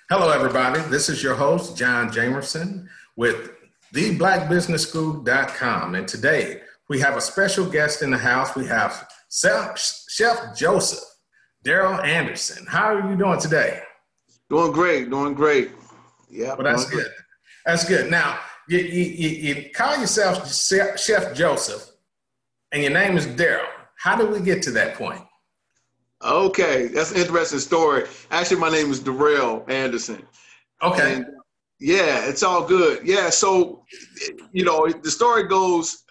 Hello, everybody. This is your host, John Jamerson, with theblackbusinessschool.com. And today we have a special guest in the house. We have Chef Joseph, Daryl Anderson. How are you doing today? Doing great, doing great. Yeah, well, that's good. That's good. Now, you call yourself Chef Joseph, and your name is Daryl. How did we get to that point? Okay, that's an interesting story. Actually, my name is Darrell Anderson. Okay. And yeah, it's all good. Yeah, so, the story goes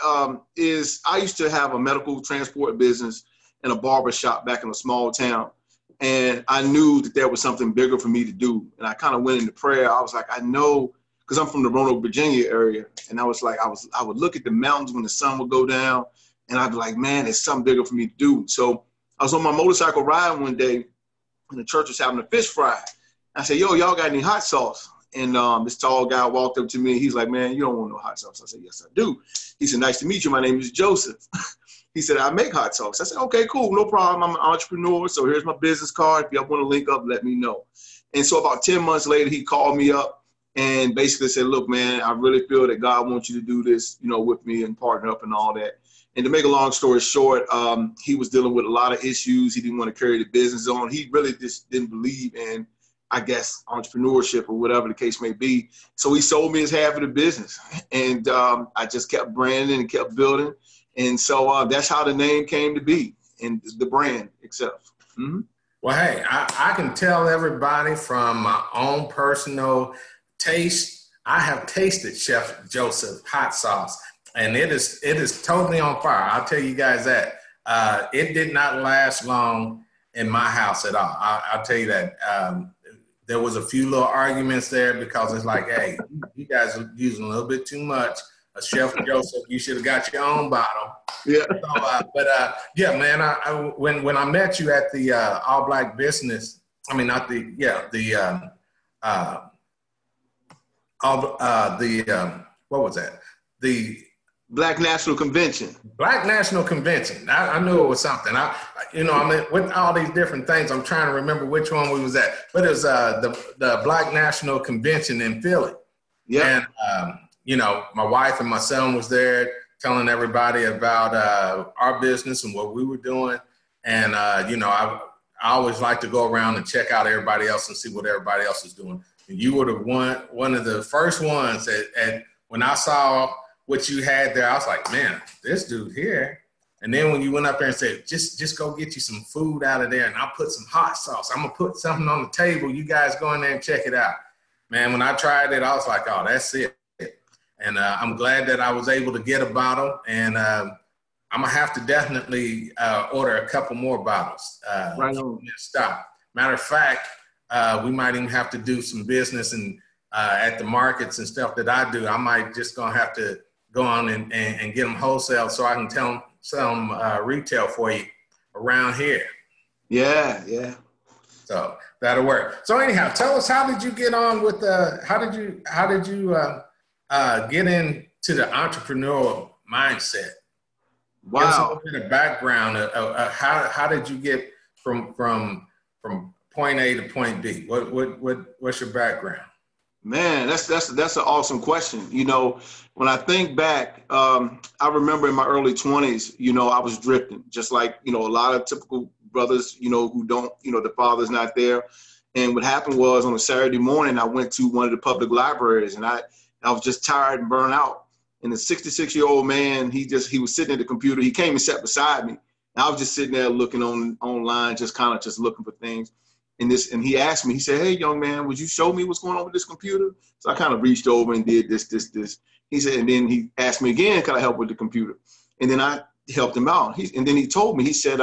is I used to have a medical transport business and a barber shop back in a small town. And I knew that there was something bigger for me to do. And I kind of went into prayer. I was like, I know, because I'm from the Roanoke, Virginia area. And I was like, I would look at the mountains when the sun would go down. And I'd be like, man, there's something bigger for me to do. So I was on my motorcycle ride one day, and the church was having a fish fry. I said, yo, y'all got any hot sauce? And this tall guy walked up to me, and he's like, man, you don't want no hot sauce. I said, yes, I do. He said, nice to meet you. My name is Joseph. He said, I make hot sauce. I said, okay, cool, no problem. I'm an entrepreneur, so here's my business card. If y'all want to link up, let me know. And so about 10 months later, he called me up and basically said, look, man, I really feel that God wants you to do this, with me and partner up and all that. And to make a long story short, he was dealing with a lot of issues. He didn't want to carry the business on. He really just didn't believe in, I guess, entrepreneurship or whatever the case may be. So he sold me his half of the business. And I just kept branding and kept building. And so that's how the name came to be and the brand itself. Mm-hmm. Well, hey, I can tell everybody from my own personal taste, I have tasted Chef Joseph hot sauce. And it is totally on fire. I'll tell you guys that. It did not last long in my house at all. I'll tell you that. There was a few little arguments there because it's like, hey, you guys are using a little bit too much. Chef Joseph, you should have got your own bottle. Yeah. So, yeah, man. When I met you at the All Black Business, what was that? The Black National Convention. Black National Convention. I knew it was something. With all these different things, I'm trying to remember which one we was at. But it was the Black National Convention in Philly. Yeah. And, my wife and my son was there telling everybody about our business and what we were doing. And, I always like to go around and check out everybody else and see what everybody else is doing. And you were one of the first ones that when I saw what you had there, I was like, man, this dude here. And then when you went up there and said, just go get you some food out of there and I'll put some hot sauce. I'm going to put something on the table. You guys go in there and check it out. Man, when I tried it, I was like, oh, that's it. And I'm glad that I was able to get a bottle. And I'm going to have to definitely order a couple more bottles. Right on. Stop. Matter of fact, we might even have to do some business and at the markets and stuff that I do. I might just going to have to go on and get them wholesale so I can sell them retail for you around here. Yeah. So that'll work. So anyhow, tell us, how did you get on with how did you get into the entrepreneurial mindset? Wow. Give us a little bit of background of how did you get from point A to point B? What's your background? Man, that's an awesome question. When I think back, I remember in my early 20s, I was drifting, just like, a lot of typical brothers, who don't, the father's not there. And what happened was on a Saturday morning, I went to one of the public libraries and I was just tired and burned out. And the 66-year-old man, he was sitting at the computer. He came and sat beside me. And I was just sitting there looking online, just looking for things. And he asked me, he said, hey, young man, would you show me what's going on with this computer? So I kind of reached over and did this. He said, and then he asked me again, can I help with the computer? And then I helped him out. And then he told me, he said,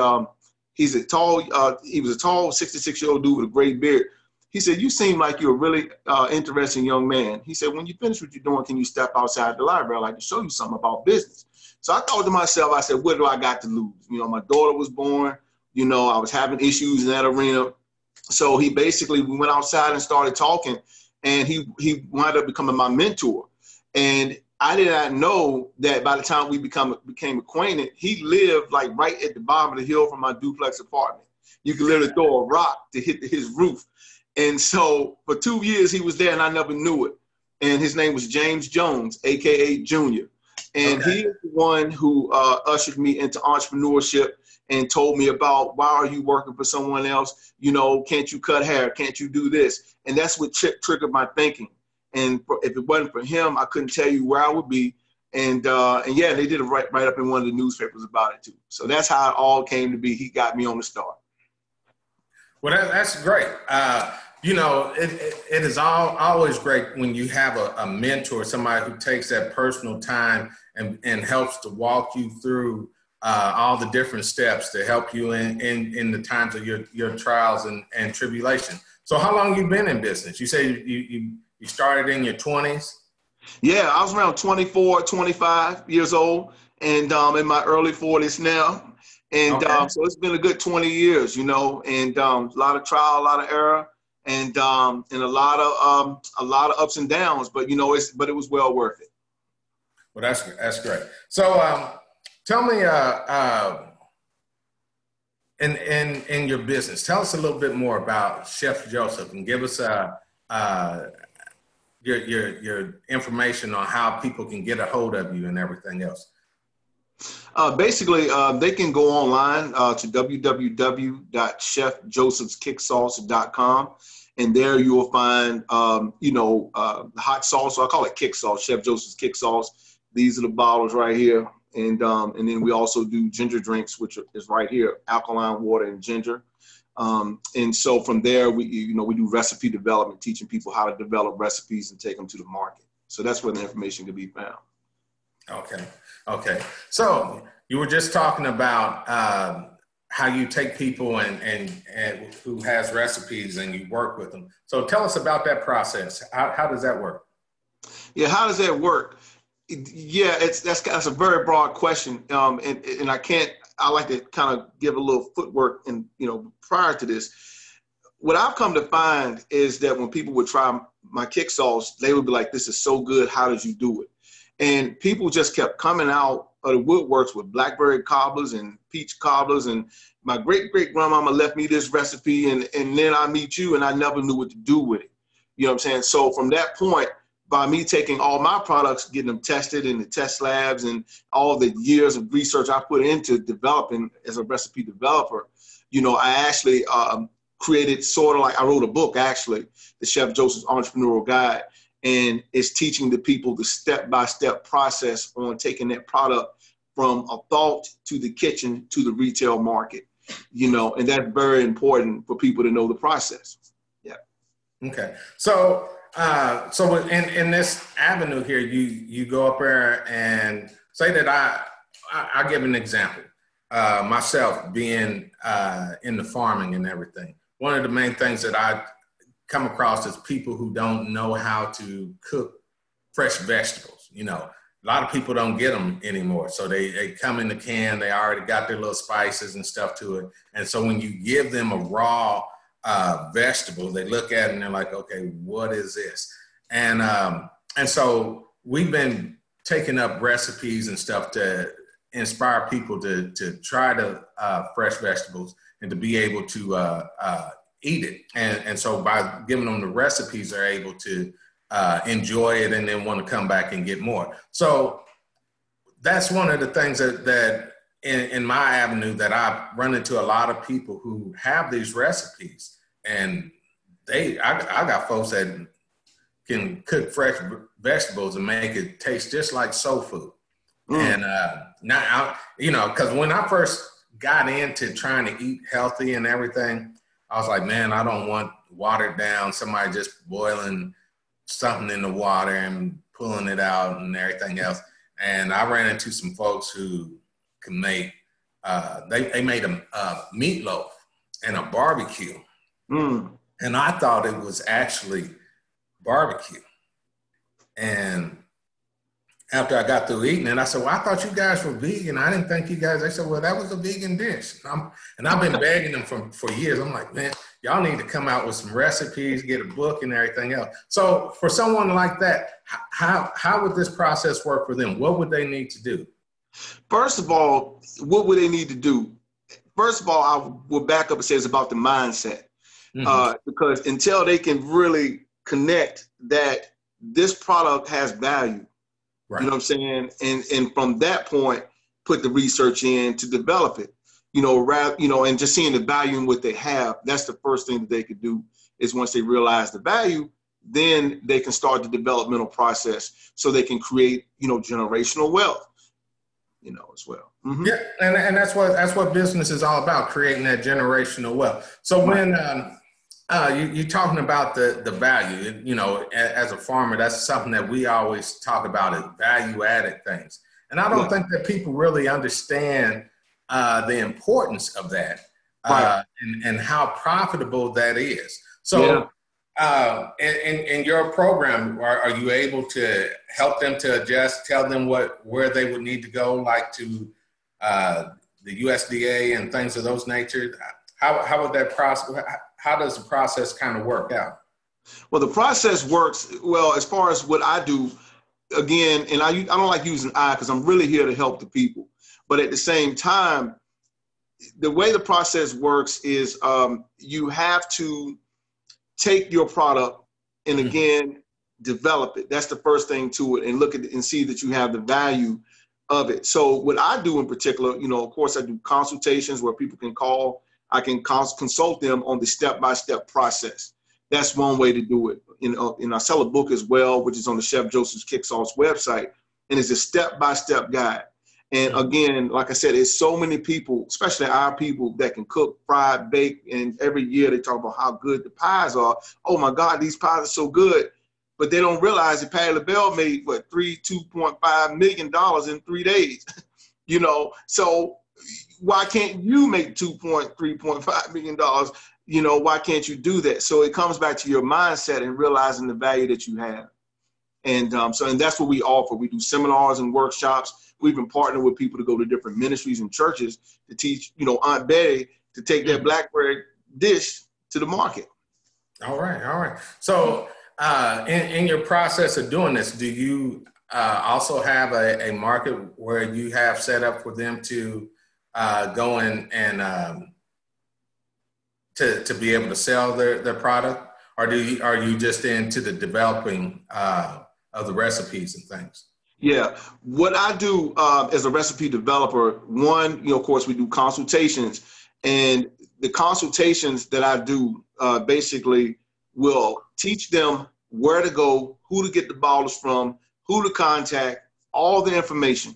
he was a tall 66-year-old dude with a gray beard. He said, you seem like you're a really interesting young man. He said, when you finish what you're doing, can you step outside the library? I'd like to show you something about business. So I thought to myself, I said, what do I got to lose? My daughter was born. I was having issues in that arena. So we went outside and started talking, and he wound up becoming my mentor. And I did not know that by the time we became acquainted, he lived like right at the bottom of the hill from my duplex apartment. You could literally throw a rock to hit his roof. And so for 2 years he was there and I never knew it. And his name was James Jones, AKA Junior. And Okay. he is the one who ushered me into entrepreneurship and told me about, why are you working for someone else? You know, can't you cut hair? Can't you do this? And that's what triggered my thinking. And if it wasn't for him, I couldn't tell you where I would be. And yeah, they did a write up in one of the newspapers about it too. So that's how it all came to be. He got me on the start. Well, that's great. You know, it is always great when you have a mentor, somebody who takes that personal time and helps to walk you through all the different steps to help you in the times of your trials and tribulation. So how long you been in business? You say you started in your 20s? Yeah, I was around 24, 25 years old, and in my early 40s now. And Okay. so it's been a good 20 years, you know, and a lot of trial, a lot of error, and a lot of ups and downs. But you know, but it was well worth it. Well, that's great. So tell me, in your business, tell us a little bit more about Chef Joseph, and give us your information on how people can get a hold of you and everything else. Basically, they can go online to www.chefjosephskicksauce.com, and there you will find, hot sauce. So I call it kick sauce, Chef Joseph's Kick Sauce. These are the bottles right here, and then we also do ginger drinks, which is right here, alkaline water and ginger. And so from there, we do recipe development, teaching people how to develop recipes and take them to the market. So that's where the information can be found. Okay. So you were just talking about how you take people and who has recipes and you work with them. So tell us about that process. How does that work? Yeah, how does that work? Yeah, that's a very broad question, and I like to kind of give a little footwork. And prior to this, what I've come to find is that when people would try my kick sauce, they would be like, "This is so good. How did you do it?" And people just kept coming out of the woodworks with blackberry cobblers and peach cobblers. And my great-great-grandmama left me this recipe, and then I meet you, and I never knew what to do with it. You know what I'm saying? So from that point, by me taking all my products, getting them tested in the test labs, and all the years of research I put into developing as a recipe developer, I actually created sort of like, I wrote a book, actually, the Chef Joseph's Entrepreneurial Guide. And it's teaching the people the step-by-step process on taking that product from a thought to the kitchen to the retail market, and that's very important for people to know the process. Yeah. Okay. So in this avenue here, you go up there and say that I give an example. Myself being in the farming and everything, one of the main things that I come across is people who don't know how to cook fresh vegetables. A lot of people don't get them anymore. So they come in the can, they already got their little spices and stuff to it. And so when you give them a raw vegetable, they look at it and they're like, okay, what is this? And so we've been taking up recipes and stuff to inspire people to try the fresh vegetables and to be able to eat it. And so by giving them the recipes, they're able to enjoy it and then want to come back and get more. So that's one of the things that in my avenue that I've run into a lot of people who have these recipes, and I got folks that can cook fresh vegetables and make it taste just like soul food. And now, because when I first got into trying to eat healthy and everything, I was like, man, I don't want watered down, somebody just boiling something in the water and pulling it out and everything else. And I ran into some folks who can make, they made a meatloaf and a barbecue. And I thought it was actually barbecue. And after I got through eating it, I said, well, I thought you guys were vegan. I didn't think you guys, they said, well, that was a vegan dish. And I've been begging them for years. I'm like, man, y'all need to come out with some recipes, get a book and everything else. So for someone like that, how would this process work for them? What would they need to do? First of all, what would they need to do? First of all, I will back up and say it's about the mindset. because until they can really connect that this product has value, Right. you know what I'm saying? And from that point, put the research in to develop it, and just seeing the value in what they have. That's the first thing that they could do is once they realize the value, then they can start the developmental process so they can create, generational wealth, as well. Mm-hmm. Yeah. And that's what business is all about, creating that generational wealth. So when, you're talking about the value, as a farmer, that's something that we always talk about is value added things. And I don't think that people really understand the importance of that and how profitable that is. So in your program, are you able to help them to adjust, tell them where they would need to go, like to the USDA and things of those nature? How would that process? How does the process kind of work out? Well, the process works well as far as what I do. Again, and I don't like using I because I'm really here to help the people. But at the same time, the way the process works is you have to take your product and again develop it. That's the first thing to it, and look at it and see that you have the value of it. So what I do in particular, of course, I do consultations where people can call. I can consult them on the step-by-step process. That's one way to do it. And I sell a book as well, which is on the Chef Joseph's Kick Sauce website, and it's a step-by-step guide. And again, like I said, there's so many people, especially our people, that can cook, fry, bake, and every year they talk about how good the pies are. Oh my God, these pies are so good. But they don't realize that Patti LaBelle made, $2.5 million in 3 days. So why can't you make $3.5 million? Why can't you do that? So it comes back to your mindset and realizing the value that you have. And that's what we offer. We do seminars and workshops. We've been partnering with people to go to different ministries and churches to teach, Aunt Betty to take that blackberry dish to the market. All right. So in your process of doing this, do you also have a market where you have set up for them to go in and to be able to sell their product? Or are you just into the developing of the recipes and things? Yeah, what I do as a recipe developer, one, of course, we do consultations, and the consultations that I do basically will teach them where to go, who to get the bottles from, who to contact, all the information,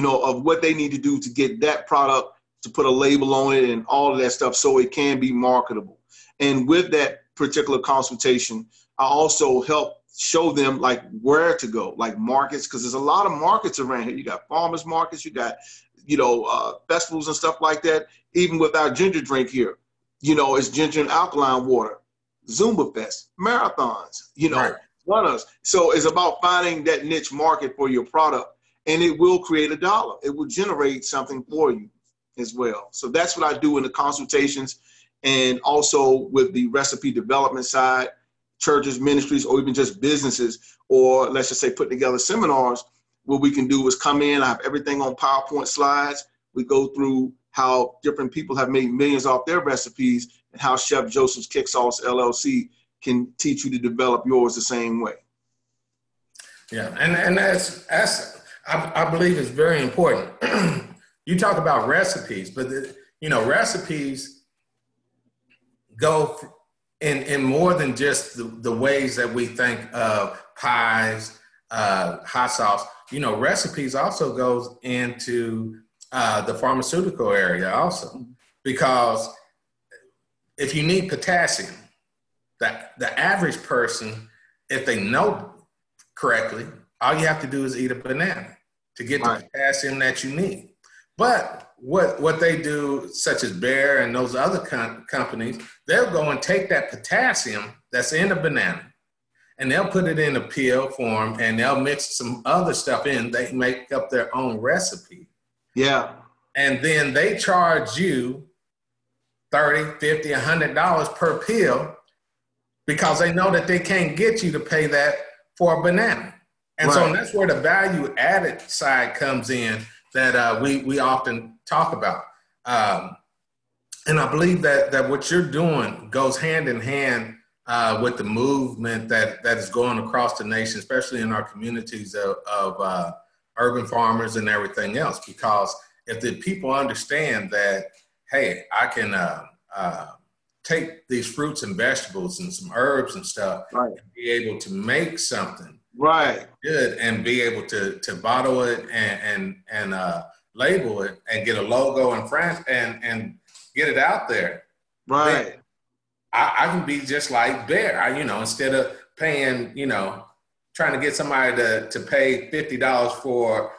of what they need to do to get that product, to put a label on it and all of that stuff so it can be marketable. And with that particular consultation, I also help show them like where to go, like markets, because there's a lot of markets around here. You got farmers markets, you got, festivals and stuff like that. Even with our ginger drink here, it's ginger and alkaline water, Zumba Fest, marathons, runners. So it's about finding that niche market for your product, and it will create a dollar. It will generate something for you as well. So that's what I do in the consultations, and also with the recipe development side. Churches, ministries, or even just businesses, or let's just say put together seminars. What we can do is come in, I have everything on PowerPoint slides. We go through how different people have made millions off their recipes and how Chef Joseph's Kick Sauce LLC can teach you to develop yours the same way. Yeah, and that's I believe is very important. You talk about recipes, but recipes go in more than just the ways that we think of pies, hot sauce. Recipes also goes into the pharmaceutical area also, because if you need potassium, the average person, if they know correctly, all you have to do is eat a banana to get the potassium that you need. But what they do, such as Bayer and those other companies, they'll go and take that potassium that's in the banana and they'll put it in a pill form and they'll mix some other stuff in. They make up their own recipe. Yeah. And then they charge you $30, $50, $100 per pill because they know that they can't get you to pay that for a banana. And so that's where the value added side comes in that we often talk about. And I believe that what you're doing goes hand in hand with the movement that is going across the nation, especially in our communities of urban farmers and everything else. Because if the people understand that, hey, I can take these fruits and vegetables and some herbs and stuff, Right. and be able to make something Right. good and be able to bottle it and label it and get a logo and get it out there. Right. I can be just like Bear. Instead of paying, trying to get somebody to pay $50 for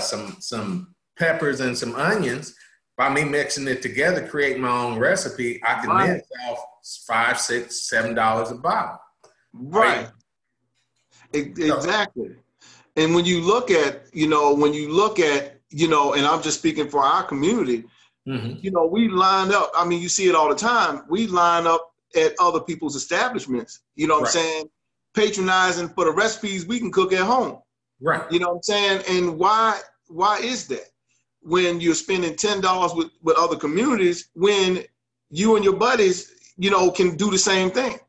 some peppers and some onions, by me mixing it together, creating my own recipe, I can then sell $5, $6, $7 a bottle. Right. Exactly. And when you look at, and I'm just speaking for our community, mm-hmm. We line up. I mean, you see it all the time. We line up at other people's establishments, what I'm saying? Patronizing for the recipes we can cook at home. Right. You know what I'm saying? And why is that? When you're spending $10 with other communities, when you and your buddies, can do the same thing.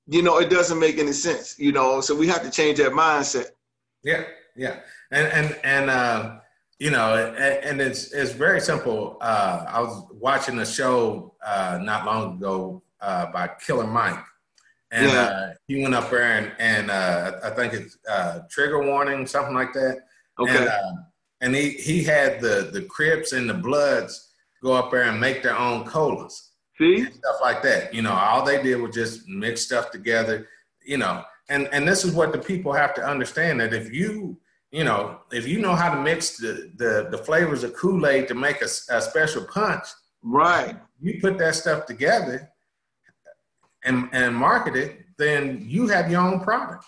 It doesn't make any sense, so we have to change that mindset. Yeah. And it's very simple. I was watching a show not long ago by Killer Mike, and he went up there and I think it's trigger warning, something like that. Okay. And he had the Crips and the Bloods go up there and make their own colas. See? And stuff like that. All they did was just mix stuff together, and this is what the people have to understand, that if you know how to mix the flavors of Kool-Aid to make a special punch, right? You put that stuff together and market it, then you have your own product.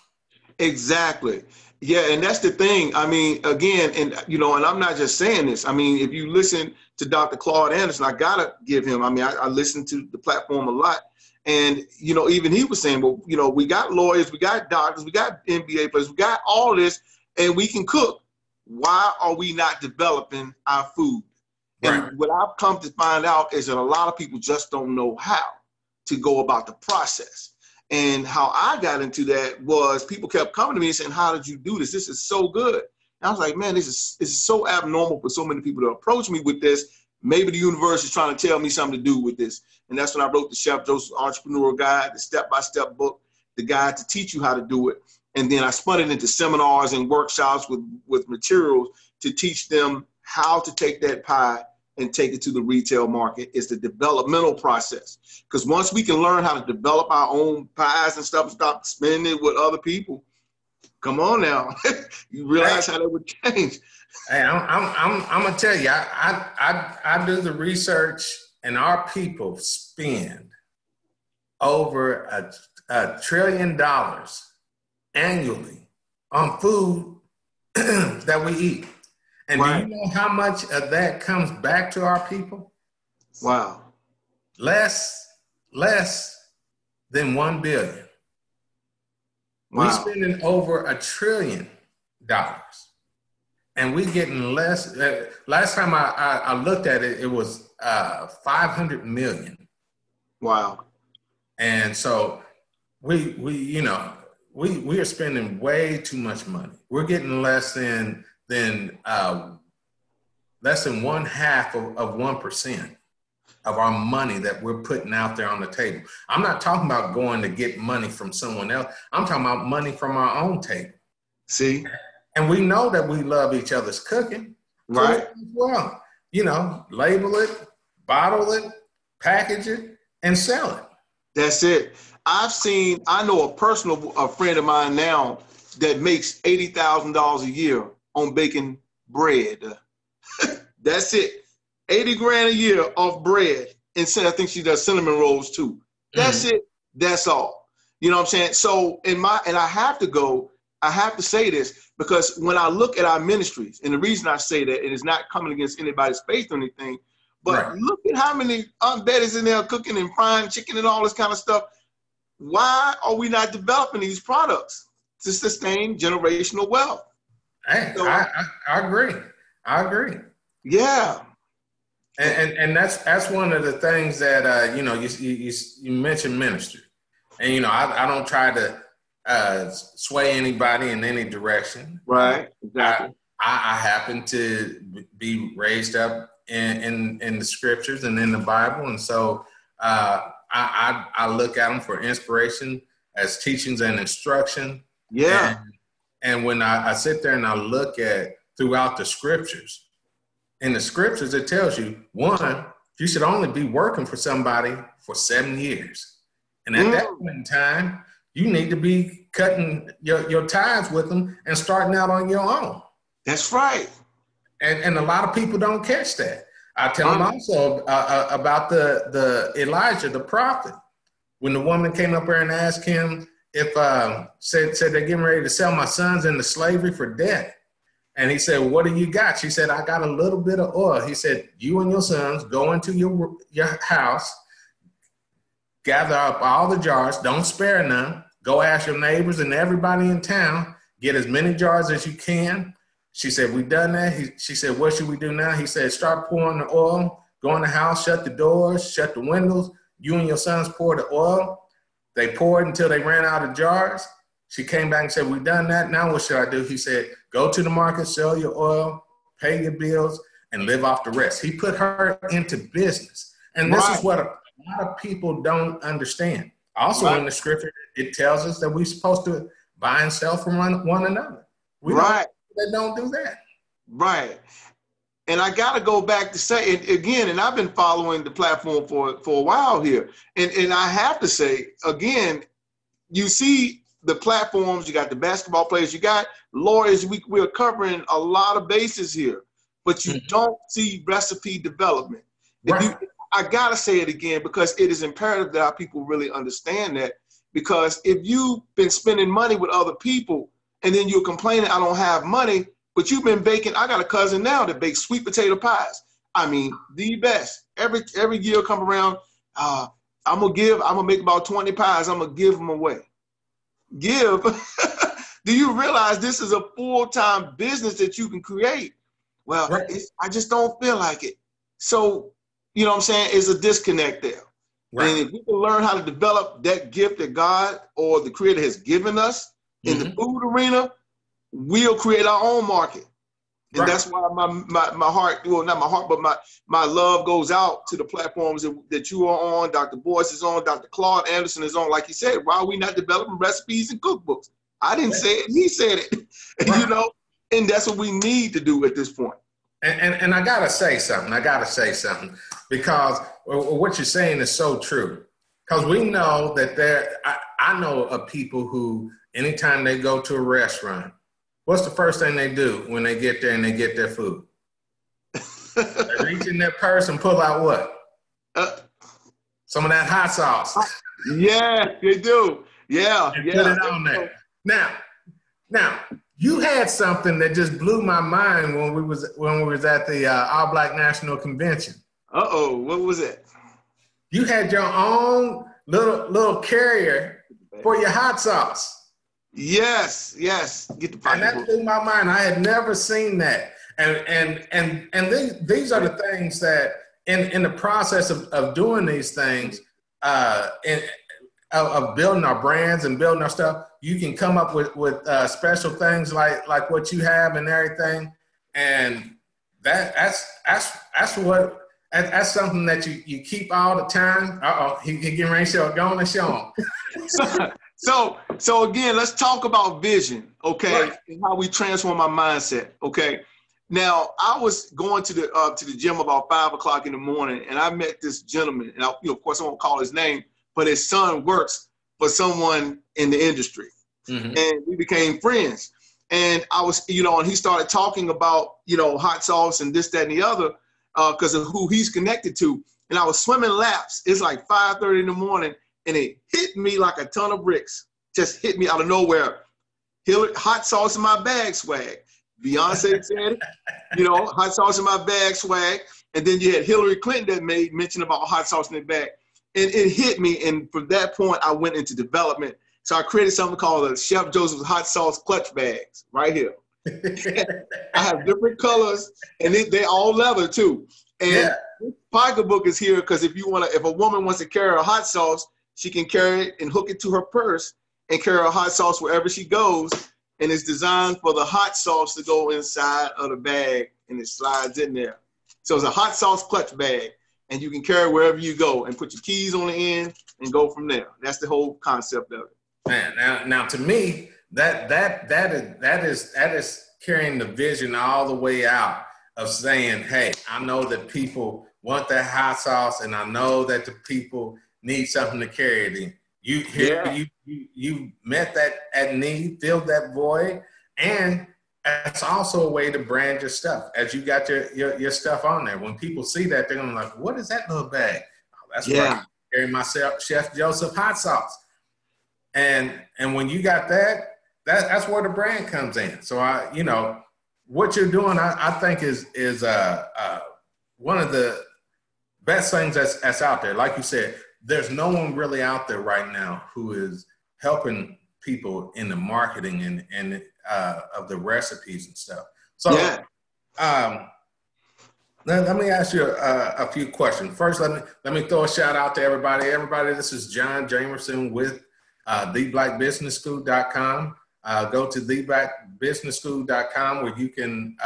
Exactly. Yeah, and that's the thing. I mean, again, and I'm not just saying this. I mean, if you listen to Dr. Claude Anderson, I gotta give him. I mean, I listen to the platform a lot, and even he was saying, well, we got lawyers, we got doctors, we got NBA players, we got all this, and we can cook. Why are we not developing our food? Right. And what I've come to find out is that a lot of people just don't know how to go about the process. And how I got into that was people kept coming to me and saying, how did you do this? This is so good. And I was like, man, this is so abnormal for so many people to approach me with this. Maybe the universe is trying to tell me something to do with this. And that's when I wrote the Chef Joseph's Entrepreneurial Guide, the step-by-step book, the guide to teach you how to do it. And then I spun it into seminars and workshops with materials to teach them how to take that pie and take it to the retail market. Is the developmental process. Because once we can learn how to develop our own pies and stuff and stop spending it with other people, come on now, you realize how that would change. Hey, I'm gonna tell you, I do the research, and our people spend over $1 trillion annually on food that we eat. And do you know how much of that comes back to our people? Wow. Less than 1 billion. Wow. We're spending over $1 trillion. And we getting less. Last time I looked at it, it was 500 million. Wow. And so we are spending way too much money. We're getting less than 1/2 of 1% of our money that we're putting out there on the table. I'm not talking about going to get money from someone else. I'm talking about money from our own table. See? And we know that we love each other's cooking. Right. Well, label it, bottle it, package it, and sell it. That's it. I know a friend of mine now that makes $80,000 a year on baking bread. That's it. 80 grand a year off bread. And I think she does cinnamon rolls too. That's it. That's all. You know what I'm saying? So I have to say this, because when I look at our ministries, and the reason I say that, it is not coming against anybody's faith or anything, but look at how many Aunt Betty's in there cooking and frying chicken and all this kind of stuff. Why are we not developing these products to sustain generational wealth? Hey, so, I agree. Yeah. And that's one of the things that you mentioned ministry, and I don't try to sway anybody in any direction. Right. Exactly. I happen to be raised up in the scriptures and in the Bible, and so I look at them for inspiration as teachings and instruction. Yeah. And when I sit there and I look at throughout the scriptures, in the scriptures, it tells you, one, you should only be working for somebody for 7 years. And at that point in time, you need to be cutting your ties with them and starting out on your own. That's right. And a lot of people don't catch that. I tell them also about the Elijah, the prophet. When the woman came up there and asked him if, said they're getting ready to sell my sons into slavery for debt. And he said, what do you got? She said, I got a little bit of oil. He said, you and your sons go into your house, gather up all the jars, don't spare none. Go ask your neighbors and everybody in town, get as many jars as you can. She said, we done that. She said, what should we do now? He said, start pouring the oil, go in the house, shut the doors, shut the windows. You and your sons pour the oil. They poured until they ran out of jars. She came back and said, we done that. Now what should I do? He said, go to the market, sell your oil, pay your bills, and live off the rest. He put her into business. And this is what a lot of people don't understand. Also in the scripture, it tells us that we're supposed to buy and sell from one another. They don't do that. Right. And I got to go back to say it again, and I've been following the platform for a while here. And I have to say, again, you see the platforms, you got the basketball players, you got lawyers, we're covering a lot of bases here, but you don't see recipe development. I got to say it again, because it is imperative that our people really understand that, because if you've been spending money with other people and then you're complaining, I don't have money, but you've been baking. I got a cousin now that bakes sweet potato pies. I mean, the best. Every year come around, I'm gonna make about 20 pies. I'm gonna give them away. Give. Do you realize this is a full-time business that you can create? Well, I just don't feel like it. So, you know what I'm saying? It's a disconnect there. Right. And if we can learn how to develop that gift that God or the Creator has given us in the food arena, we'll create our own market. And that's why my heart, well, not my heart, but my love goes out to the platforms that you are on, Dr. Boyce is on, Dr. Claude Anderson is on. Like he said, why are we not developing recipes and cookbooks? I didn't say it, he said it, you know, and that's what we need to do at this point. And I gotta say something, because what you're saying is so true. Because we know that I know of people who, anytime they go to a restaurant, what's the first thing they do when they get there and they get their food? They reach in their purse and pull out what? Some of that hot sauce. Yeah, they do. Yeah, and put it on there. Now, you had something that just blew my mind when we was at the All Black National Convention. Uh-oh, what was it? You had your own little carrier for your hot sauce. Yes. Get the and that blew my mind. I had never seen that. And these are the things that in the process of doing these things, of building our brands and building our stuff, you can come up with special things like what you have and everything. And that's something that you keep all the time. He getting ready to show. Go on and show him. So again, let's talk about vision, okay, and how we transform our mindset, okay. Now, I was going to the gym about 5 o'clock in the morning, and I met this gentleman, and of course, I won't call his name, but his son works for someone in the industry, and we became friends. And I was, and he started talking about, hot sauce and this, that, and the other, because of who he's connected to. And I was swimming laps. It's like 5:30 in the morning. And it hit me like a ton of bricks. Just hit me out of nowhere. Hot sauce in my bag swag. Beyonce said it, hot sauce in my bag swag. And then you had Hillary Clinton that made mention about hot sauce in the bag. And it hit me. And from that point, I went into development. So I created something called the Chef Joseph's Hot Sauce Clutch Bags right here. I have different colors, and they all leather too. And pocketbook is here because if a woman wants to carry a hot sauce, she can carry it and hook it to her purse and carry a hot sauce wherever she goes. And it's designed for the hot sauce to go inside of the bag, and it slides in there. So it's a hot sauce clutch bag, and you can carry it wherever you go and put your keys on the end and go from there. That's the whole concept of it. Man, now to me, that is carrying the vision all the way out of saying, hey, I know that people want that hot sauce, and I know that the people need something to carry it in. You met that need, filled that void, and it's also a way to brand your stuff. As you got your stuff on there, when people see that, they're gonna be like, what is that little bag? Oh, that's where I carry my Chef Joseph hot sauce. And when you got that's where the brand comes in. So what you're doing, I think is one of the best things that's out there. Like you said, there's no one really out there right now who is helping people in the marketing and of the recipes and stuff. So let me ask you a few questions. First, let me throw a shout out to everybody. Everybody, this is John Jamerson with theblackbusinessschool.com. Go to theblackbusinessschool.com where you can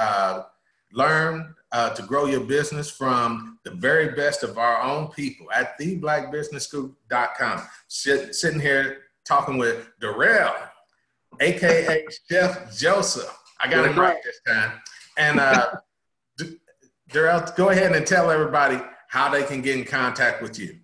learn to grow your business from the very best of our own people at theblackbusinessschool.com. Sitting here talking with Darrell, aka Chef Joseph. I got it right this time. And Darrell, go ahead and tell everybody how they can get in contact with you.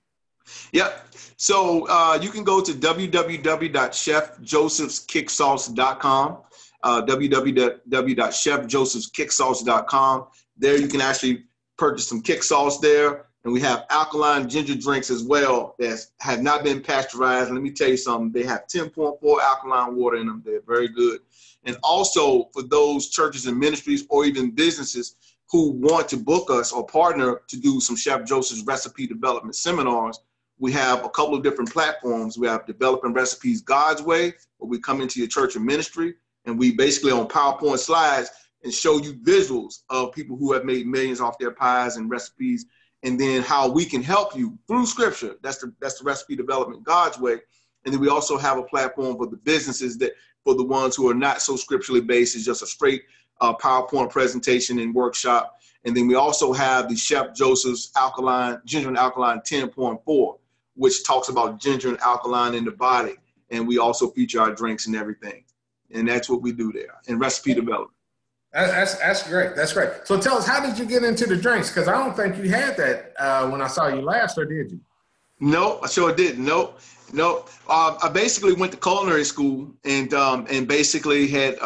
Yep. So you can go to www.chefjosephskicksauce.com, www.chefjosephskicksauce.com. There you can actually purchase some kick sauce there. And we have alkaline ginger drinks as well that have not been pasteurized. And let me tell you something, they have 10.4 alkaline water in them. They're very good. And also for those churches and ministries or even businesses who want to book us or partner to do some Chef Joseph's recipe development seminars, we have a couple of different platforms. We have Developing Recipes God's Way, where we come into your church and ministry, and we basically on PowerPoint slides and show you visuals of people who have made millions off their pies and recipes, and then how we can help you through scripture. That's the recipe development God's way. And then we also have a platform for the businesses that for the ones who are not so scripturally based, it's just a straight PowerPoint presentation and workshop. And then we also have the Chef Joseph's Ginger and Alkaline 10.4, which talks about ginger and alkaline in the body. And we also feature our drinks and everything. And that's what we do there in recipe development. That's great. That's great. So tell us, how did you get into the drinks? Because I don't think you had that when I saw you last, or did you? No, I sure didn't. No. I basically went to culinary school and basically had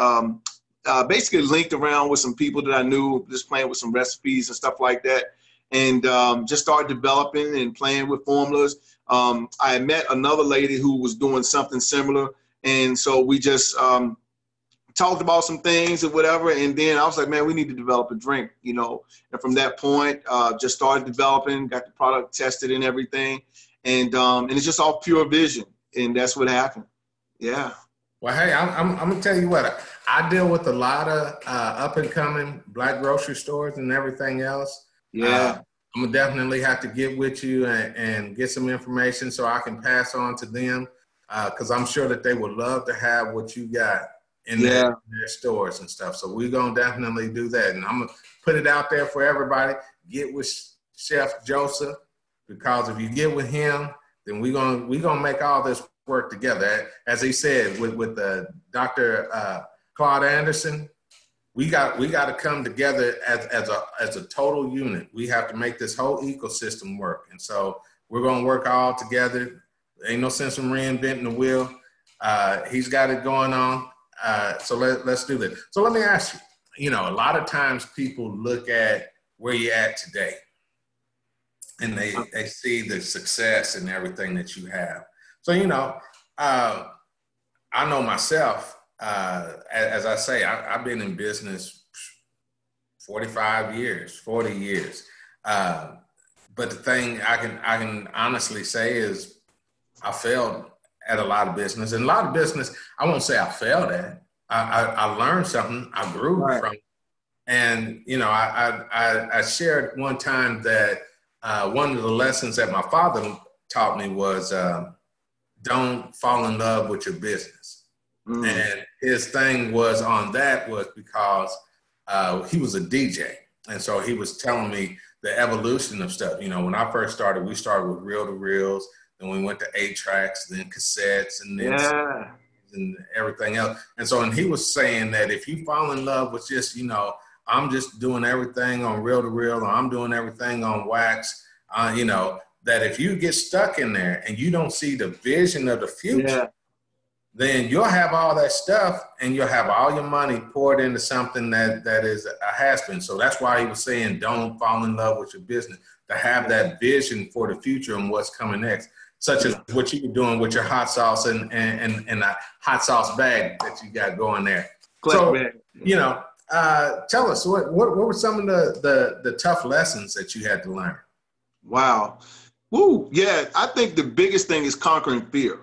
basically linked around with some people that I knew, just playing with some recipes and stuff like that, and just started developing and playing with formulas. I met another lady who was doing something similar, and so we just talked about some things or whatever, and then I was like, man, we need to develop a drink, and from that point, just started developing, got the product tested and everything, and it's just all pure vision, and that's what happened. Yeah. Well, hey, I'm gonna tell you what, I deal with a lot of up and coming black grocery stores and everything else. Yeah. I'm gonna definitely have to get with you and get some information so I can pass on to them, because I'm sure that they would love to have what you got in their stores and stuff. So we're gonna definitely do that, and I'm gonna put it out there for everybody. Get with Chef Joseph, because if you get with him, then we're gonna make all this work together. As he said with Dr. Claude Anderson, we got to come together as a total unit. We have to make this whole ecosystem work, and so we're gonna work all together. Ain't no sense in reinventing the wheel. He's got it going on. So let's do this. So let me ask you, a lot of times people look at where you're at today and they see the success and everything that you have. So, I know myself, as I say, I've been in business 40 years. But the thing I can honestly say is I failed at a lot of business, and a lot of business, I won't say I failed at. I learned something, I grew from it. And, I shared one time that one of the lessons that my father taught me was don't fall in love with your business. And his thing was on that was because he was a DJ. And so he was telling me the evolution of stuff. You know, when I first started, we started with reel-to-reels, then we went to 8-tracks, then cassettes, and then and everything else. And so, and he was saying that if you fall in love with just, you know, I'm just doing everything on reel-to-reel, or I'm doing everything on wax, you know, that if you get stuck in there and you don't see the vision of the future, then you'll have all that stuff and you'll have all your money poured into something that is a has-been. So that's why he was saying, don't fall in love with your business, to have that vision for the future and what's coming next, such as what you were doing with your hot sauce and a hot sauce bag that you got going there. So, you know, tell us, what were some of the tough lessons that you had to learn? Wow. Woo. Yeah, I think the biggest thing is conquering fear.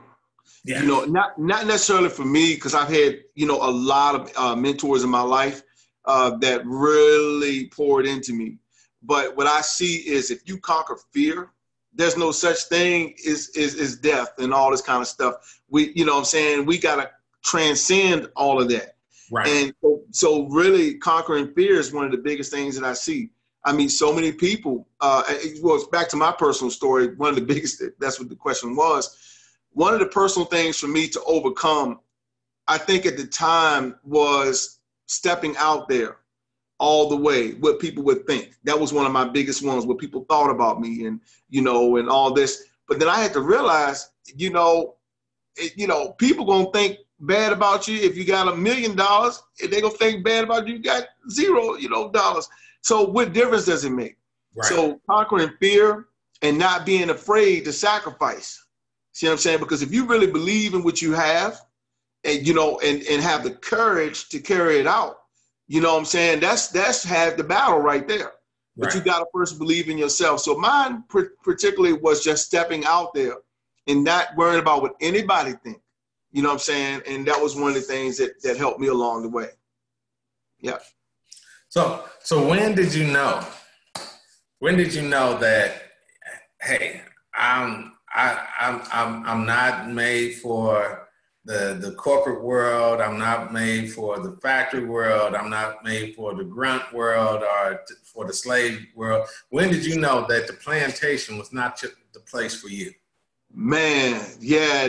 Yeah. You know, not necessarily for me, because I've had, you know, a lot of mentors in my life that really poured into me. But what I see is if you conquer fear, there's no such thing as death and all this kind of stuff. You know what I'm saying? We got to transcend all of that. Right. And so really conquering fear is one of the biggest things that I see. I mean, so many people, well, back to my personal story, one of the biggest, that's what the question was. One of the personal things for me to overcome, I think at the time, was stepping out there all the way, what people would think. That was one of my biggest ones, what people thought about me and, you know, and all this. But then I had to realize, you know, people going to think bad about you if you got $1 million, and they're going to think bad about you got $0, you know, dollars. So what difference does it make? Right. So conquering fear and not being afraid to sacrifice. See what I'm saying? Because if you really believe in what you have and, you know, and have the courage to carry it out, you know what I'm saying? That's half the battle right there. But you got to first believe in yourself. So mine particularly was just stepping out there and not worrying about what anybody thinks. You know what I'm saying? And that was one of the things that helped me along the way. Yeah. So when did you know? When did you know that, hey, I'm not made for the corporate world. I'm not made for the factory world. I'm not made for the grunt world or for the slave world. When did you know that the plantation was not the place for you? Man, yeah,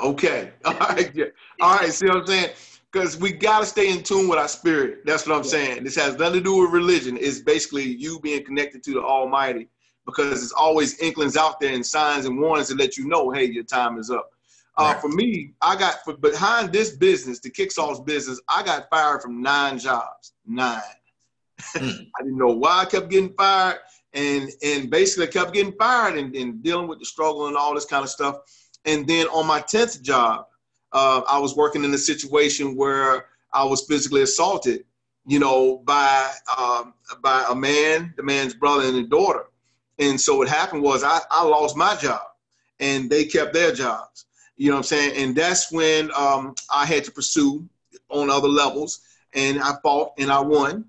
okay. All right, yeah. All right, see what I'm saying? Because we got to stay in tune with our spirit. That's what I'm saying. This has nothing to do with religion. It's basically you being connected to the Almighty, because there's always inklings out there and signs and warnings to let you know, hey, your time is up. For me, behind this business, the Kick Sauce business, I got fired from 9 jobs. 9. I didn't know why I kept getting fired, and basically I kept getting fired and dealing with the struggle and all this kind of stuff. And then on my 10th job, I was working in a situation where I was physically assaulted, you know, by a man, the man's brother and his daughter. And so what happened was I lost my job and they kept their jobs, you know what I'm saying? And that's when I had to pursue on other levels, and I fought and I won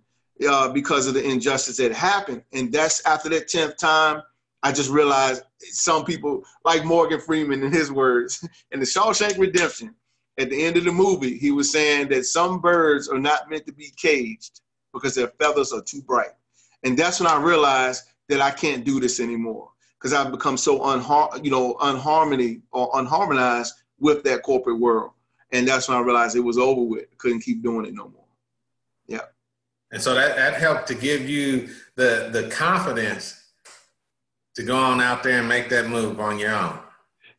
because of the injustice that happened. And that's after that 10th time, I just realized some people, like Morgan Freeman in his words, in the Shawshank Redemption, at the end of the movie, he was saying that some birds are not meant to be caged because their feathers are too bright. And that's when I realized that I can't do this anymore, because I've become so unharmonized with that corporate world. And that's when I realized it was over with. Couldn't keep doing it no more. Yeah. And so that helped to give you the confidence to go on out there and make that move on your own.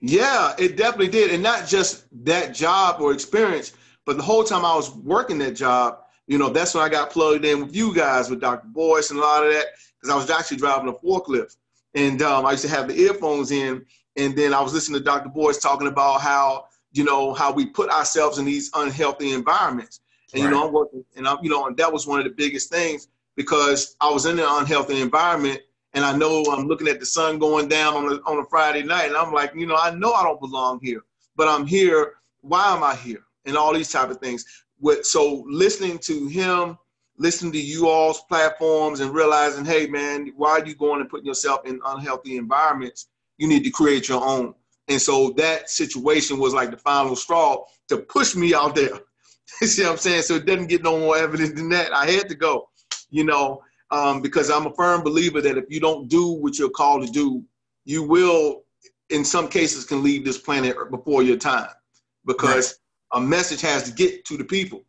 Yeah, it definitely did. And not just that job or experience, but the whole time I was working that job, you know, that's when I got plugged in with you guys, with Dr. Boyce and a lot of that, because I was actually driving a forklift. And I used to have the earphones in, and then I was listening to Dr. Boyce talking about how, you know, how we put ourselves in these unhealthy environments. And, you know, I'm working, and and that was one of the biggest things, because I was in an unhealthy environment. And I know I'm looking at the sun going down on a Friday night, and I'm like, you know I don't belong here, but I'm here. Why am I here? And all these type of things. So listening to him, listening to you all's platforms and realizing, hey man, why are you going and putting yourself in unhealthy environments? You need to create your own. And so that situation was like the final straw to push me out there. You see what I'm saying? So it doesn't get no more evidence than that. I had to go, because I'm a firm believer that if you don't do what you're called to do, you will, in some cases, can leave this planet before your time, because a message has to get to the people.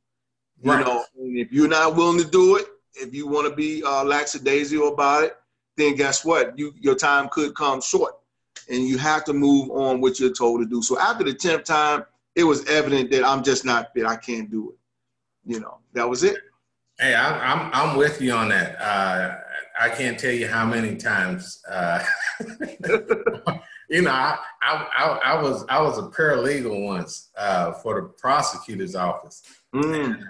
And if you're not willing to do it, if you want to be lackadaisical about it, then guess what? Your time could come short, and you have to move on what you're told to do. So after the 10th time, it was evident that I'm just not fit. I can't do it. That was it. Hey, I'm with you on that. I can't tell you how many times. I was a paralegal once for the prosecutor's office. And,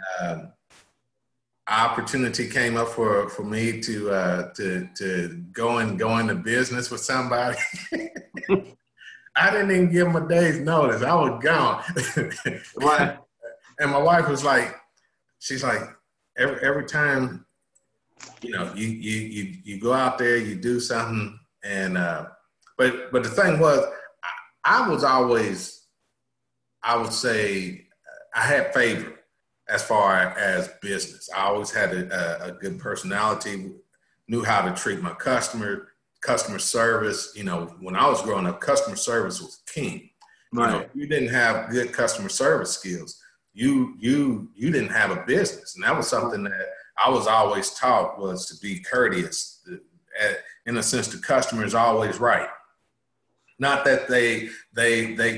opportunity came up for me to go into business with somebody. I didn't even give them a day's notice. I was gone. Right. And my wife was like, she's like, every time, you go out there, you do something, and but the thing was, I was always, I would say, I had favor as far as business. I always had a good personality, knew how to treat my customer service. When I was growing up, customer service was king. Right. If you didn't have good customer service skills, you didn't have a business. And that was something that I was always taught, was to be courteous. In a sense, the customer is always right. Not that they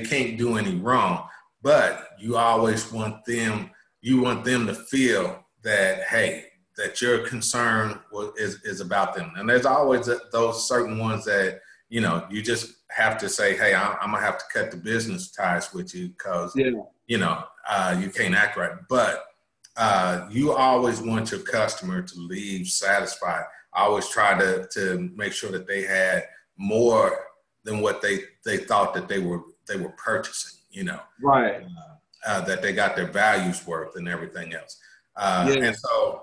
can't do any wrong, but you always want them to feel that, hey, that your concern is about them. And there's always those certain ones that, you just have to say, hey, I'm going to have to cut the business ties with you because, you can't act right. But you always want your customer to leave satisfied. I always try to make sure that they had more than what they thought that they were purchasing, Right. That they got their values worth and everything else. And so,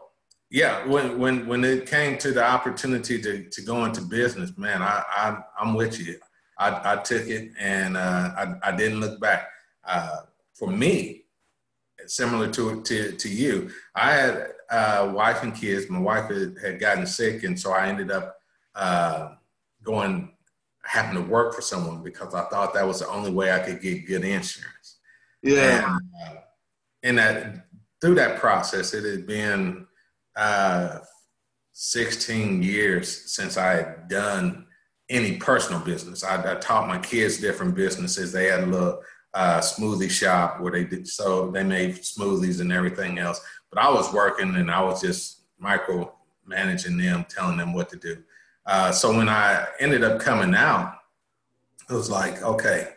when it came to the opportunity to go into business, man, I'm with you. I took it, and I didn't look back. For me, similar to you, I had a wife and kids. My wife had gotten sick, and so I ended up having to work for someone because I thought that was the only way I could get good insurance. Yeah. And that through that process, it had been 16 years since I had done any personal business. I taught my kids different businesses. They had a little smoothie shop where they made smoothies and everything else. But I was working, and I was just micromanaging them, telling them what to do. So when I ended up coming out, it was like, okay,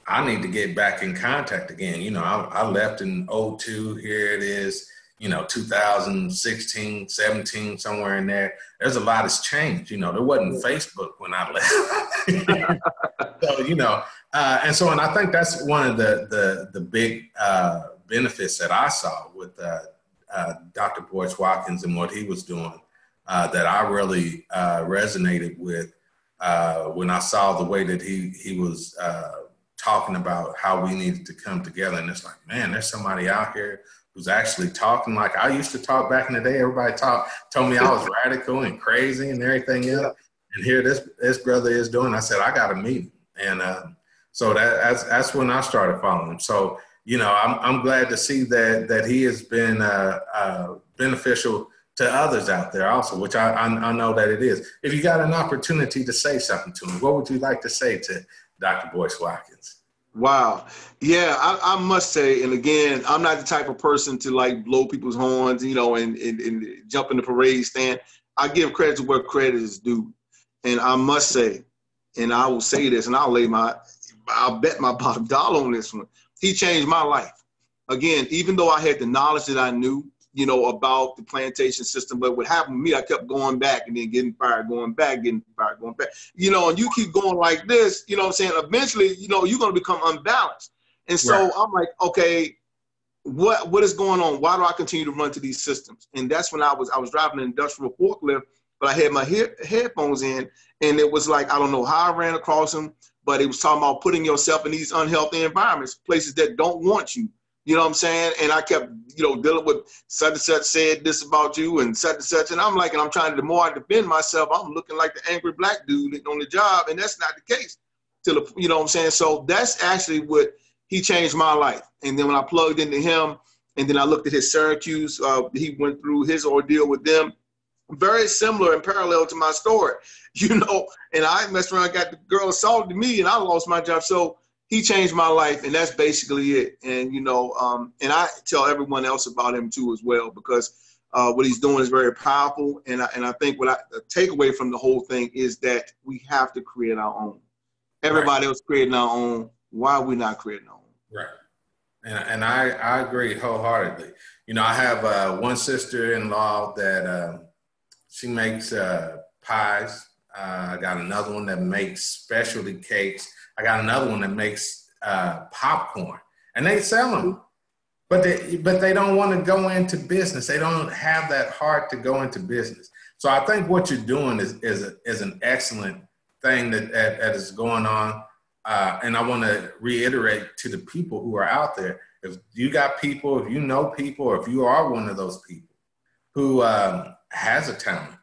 I need to get back in contact again. I left in 2002. Here it is, 2016, 17, somewhere in there. There's a lot has changed. There wasn't Facebook when I left. So, and I think that's one of the big benefits that I saw with Dr. Boyce Watkins and what he was doing, that I really resonated with when I saw the way that he was talking about how we needed to come together. And it's like, man, there's somebody out here who's actually talking like I used to talk back in the day. Everybody told me I was radical and crazy and everything else. And here this brother is doing. I said, I got to meet him. And so that's when I started following him. So, I'm glad to see that he has been beneficial to others out there also, which I know that it is. If you got an opportunity to say something to him, what would you like to say to Dr. Boyce Watkins? Wow. Yeah, I must say, and again, I'm not the type of person to like blow people's horns, and jump in the parade stand. I give credit to where credit is due. And I must say, and I will say this, and I'll bet my bottom dollar on this one. He changed my life. Again, even though I had the knowledge that I knew, about the plantation system, but what happened to me, I kept going back and then getting fired, going back, getting fired, going back, and you keep going like this, what I'm saying? Eventually, you're going to become unbalanced. And so I'm like, okay, what is going on? Why do I continue to run to these systems? And that's when I was driving an industrial forklift, but I had my headphones in, and it was like, I don't know how I ran across them, but it was talking about putting yourself in these unhealthy environments, places that don't want you. You know what I'm saying? And I kept, dealing with such and such said this about you and such and such. And I'm like, and I'm trying to, the more I defend myself, I'm looking like the angry black dude on the job. And that's not the case. You know what I'm saying? So that's actually what he changed my life. And then when I plugged into him, and then I looked at his Syracuse, he went through his ordeal with them. Very similar and parallel to my story, and I messed around, got the girl assaulted me, and I lost my job. So he changed my life, and that's basically it. And, and I tell everyone else about him too as well, because what he's doing is very powerful. And I think the takeaway from the whole thing is that we have to create our own. Everybody else creating our own. Why are we not creating our own? Right. And I agree wholeheartedly. I have one sister-in-law that she makes pies. I got another one that makes specialty cakes. I got another one that makes popcorn, and they sell them, but they don't want to go into business. They don't have that heart to go into business. So I think what you're doing is an excellent thing that is going on. And I want to reiterate to the people who are out there: if you got people, if you know people, or if you are one of those people who has a talent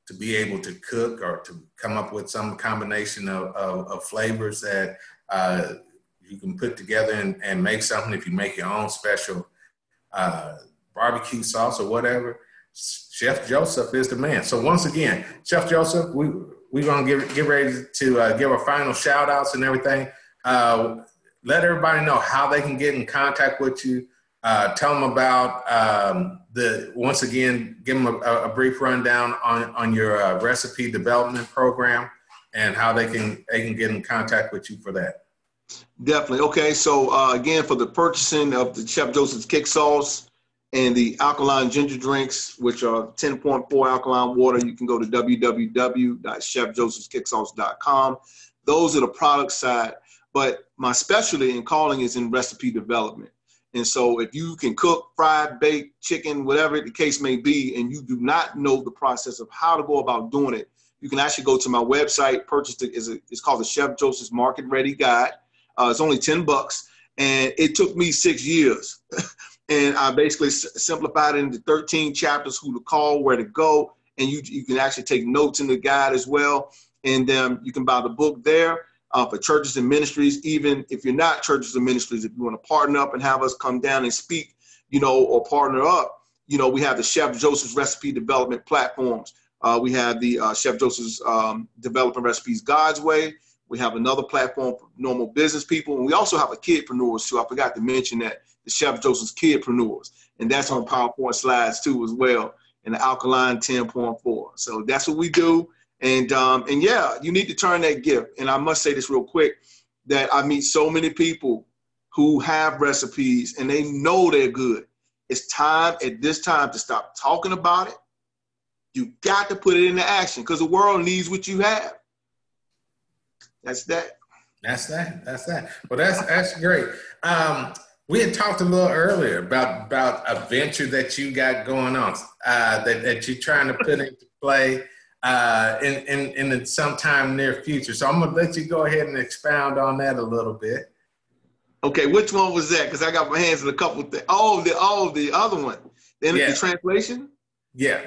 to be able to cook or to come up with some combination of flavors that you can put together and make something. If you make your own special barbecue sauce or whatever, Chef Joseph is the man. So once again, Chef Joseph, we're going to get ready to give our final shout outs and everything. Let everybody know how they can get in contact with you. Tell them about once again, give them a brief rundown on your recipe development program and how they can get in contact with you for that. Definitely. Okay. So again, for the purchasing of the Chef Joseph's Kick Sauce and the alkaline ginger drinks, which are 10.4 alkaline water, you can go to www.chefjosephskicksauce.com. Those are the product side, but my specialty in calling is in recipe development. And so if you can cook, fry, bake, chicken, whatever the case may be, and you do not know the process of how to go about doing it, you can actually go to my website, purchase it. It's called the Chef Joseph's Market Ready Guide. It's only $10, and it took me 6 years. And I basically simplified it into 13 chapters: who to call, where to go, and you can actually take notes in the guide as well. And you can buy the book there. For churches and ministries, even if you're not churches and ministries, if you want to partner up and have us come down and speak, or partner up, we have the Chef Joseph's Recipe Development platforms. We have the Chef Joseph's Developing Recipes God's Way. We have another platform for normal business people. And we also have a kidpreneurs too. I forgot to mention that, the Chef Joseph's Kidpreneurs. And that's on PowerPoint slides too as well, in the Alkaline 10.4. So that's what we do. And yeah, you need to turn that gift. And I must say this real quick, that I meet so many people who have recipes and they know they're good. It's time at this time to stop talking about it. You got to put it into action, because the world needs what you have. That's that. That's that. Well, that's great. We had talked a little earlier about a venture that you got going on, that you're trying to put into play in sometime near future. So I'm going to let you go ahead and expound on that a little bit. Okay, which one was that? Because I got my hands in a couple of things. The other one. The translation? Yeah.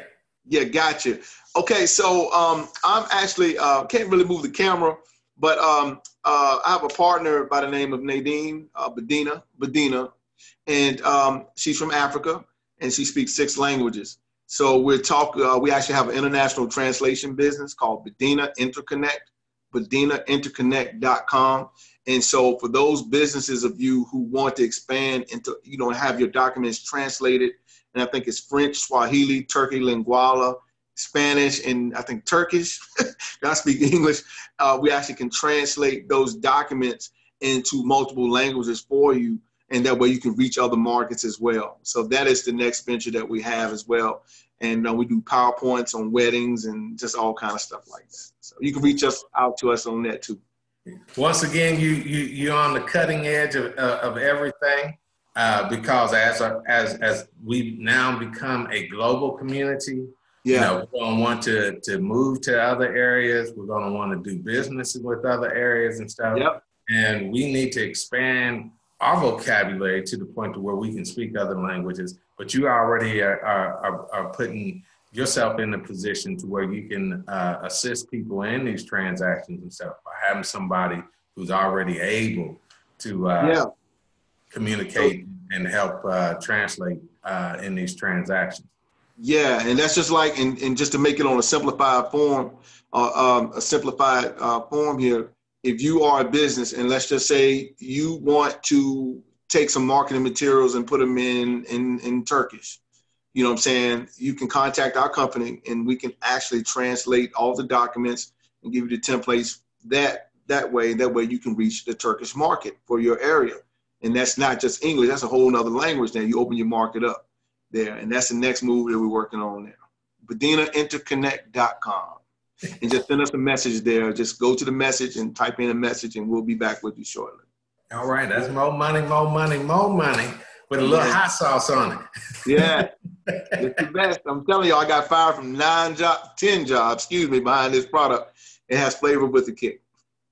Yeah, gotcha. Okay, so I'm actually, can't really move the camera, but I have a partner by the name of Nadine Badina, and she's from Africa, and she speaks 6 languages. So we actually have an international translation business called Badina Interconnect, BadinaInterconnect.com. And so for those businesses of you who want to expand into, have your documents translated, and I think it's French, Swahili, Turkey, Lingala, Spanish, and I think Turkish, I speak English, we actually can translate those documents into multiple languages for you. And that way you can reach other markets as well. So that is the next venture that we have as well. And we do PowerPoints on weddings and just all kind of stuff like that. So you can reach out to us on that too. Once again, you're on the cutting edge of everything, because as we now become a global community, you Yeah. know, we're going to want to move to other areas. We're going to want to do business with other areas and stuff. Yep. And we need to expand our vocabulary to the point to where we can speak other languages. But you already are putting yourself in a position to where you can assist people in these transactions and stuff by having somebody who's already able to communicate and help translate in these transactions. Yeah, and that's just like, and just to make it on a simplified form, form here. If you are a business, and let's just say you want to take some marketing materials and put them in Turkish, you know what I'm saying? You can contact our company, and we can actually translate all the documents and give you the templates. That way you can reach the Turkish market for your area, and that's not just English. That's a whole nother language. Now you open your market up there, and that's the next move that we're working on now. BedinaInterconnect.com, and just send us a message there. Just go to the message and type in a message, and we'll be back with you shortly. All right, that's more money with a little hot sauce on it. Yeah, it's the best. I'm telling you, I got fired from 10 jobs, behind this product. It has flavor with the kick.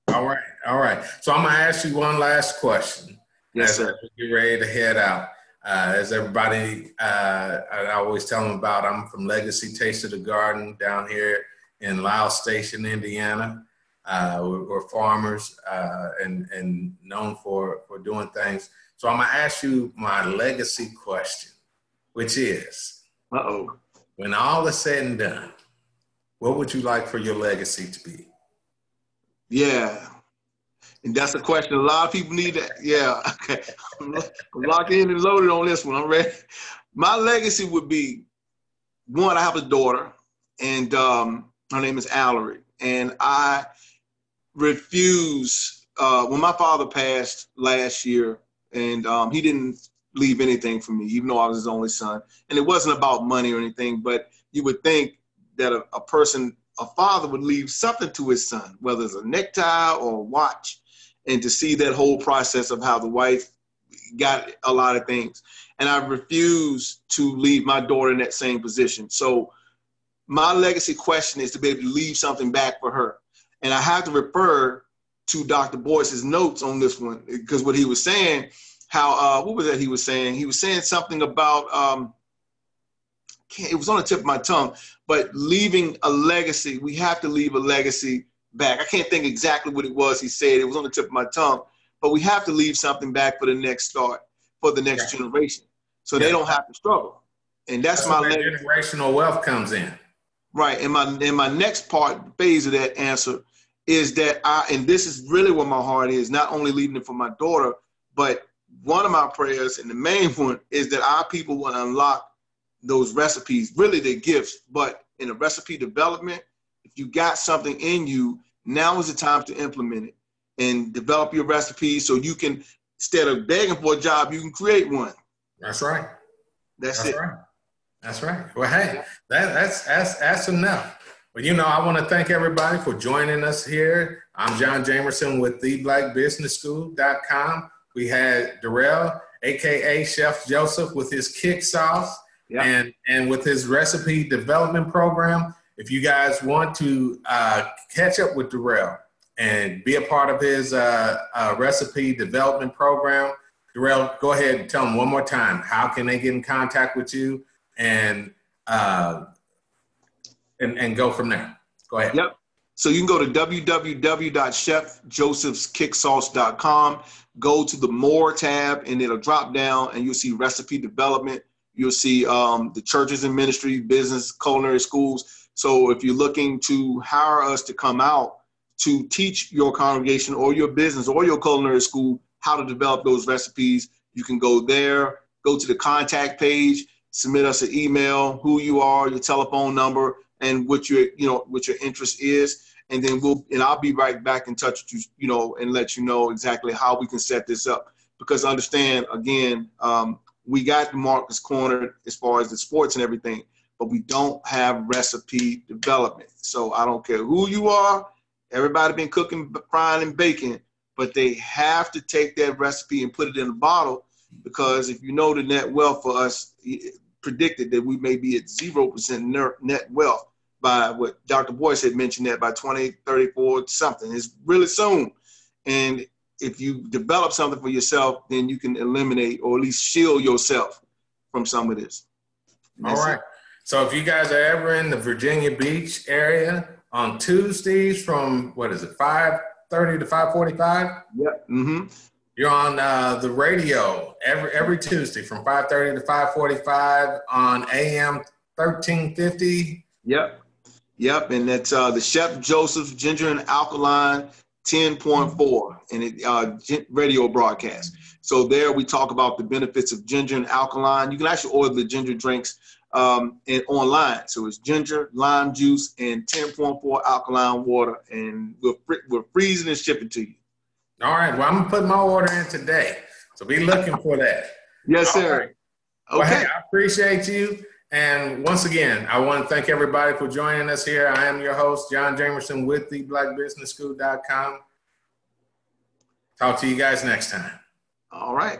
All right. So I'm gonna ask you one last question. Yes, sir. We get ready to head out. As everybody, I always tell them about, I'm from Legacy Taste of the Garden down here in Lyle Station, Indiana. We're farmers and known for doing things. So I'm gonna ask you my legacy question, which is, when all is said and done, what would you like for your legacy to be? Yeah. And that's a question a lot of people need to, okay. I'm locked in and loaded on this one. I'm ready. My legacy would be, one, I have a daughter, and her name is Allery. And I refuse, when my father passed last year, and he didn't leave anything for me, even though I was his only son. And it wasn't about money or anything, but you would think that a father would leave something to his son, whether it's a necktie or a watch, and to see that whole process of how the wife got a lot of things. And I refuse to leave my daughter in that same position. So my legacy question is to be able to leave something back for her. And I have to refer to Dr. Boyce's notes on this one, because what he was saying, what was that he was saying? He was saying something about, it was on the tip of my tongue, but leaving a legacy, we have to leave a legacy back. I can't think exactly what it was he said. It was on the tip of my tongue, but we have to leave something back for the next generation, so they don't have to struggle. And that's my legacy. Generational wealth comes in. Right. And my next phase of that answer is that and this is really where my heart is, not only leaving it for my daughter, but one of my prayers, and the main one, is that our people will unlock those recipes, really their gifts, but in a recipe development, if you got something in you, now is the time to implement it and develop your recipe, so you can, instead of begging for a job, you can create one. That's right. That's it. Right. That's right. Well, hey, that's enough. Well, I want to thank everybody for joining us here. I'm John Jamerson with theblackbusinessschool.com. We had Darrell, AKA Chef Joseph, with his kick sauce and with his recipe development program. If you guys want to catch up with Darrell and be a part of his recipe development program, Darrell, go ahead and tell them one more time, how can they get in contact with you and go from there? Go ahead. Yep. So you can go to www.chefjosephskicksauce.com, go to the More tab, and it'll drop down, and you'll see recipe development. You'll see the churches and ministry, business, culinary schools. So if you're looking to hire us to come out to teach your congregation or your business or your culinary school how to develop those recipes, you can go there, go to the contact page, submit us an email, who you are, your telephone number, and what your interest is. And then I'll be right back in touch with you, and let you know exactly how we can set this up. Because understand, again, we got the markets cornered as far as the sports and everything, but we don't have recipe development. So I don't care who you are, Everybody been cooking, frying, and baking, but they have to take that recipe and put it in a bottle, because if you know the net wealth for us predicted that we may be at 0% net wealth by what Dr. Boyce had mentioned, that by 2034 something. It's really soon. And if you develop something for yourself, then you can eliminate or at least shield yourself from some of this. All right. So if you guys are ever in the Virginia Beach area on Tuesdays from, 5:30 to 5:45? Yep. Mm-hmm. You're on the radio every Tuesday from 5:30 to 5:45 on AM 1350. Yep. And that's the Chef Joseph's Ginger and Alkaline 10.4 and it radio broadcast. So there we talk about the benefits of ginger and alkaline. You can actually order the ginger drinks and online. So it's ginger, lime juice, and 10.4 alkaline water, and we're freezing and shipping to you. All right. Well, I'm gonna put my order in today, so be looking for that. Yes, sir. Right. Well, Okay. hey, I appreciate you. And once again, I want to thank everybody for joining us here. I am your host, John Jamerson with theblackbusinessschool.com. Talk to you guys next time. All right.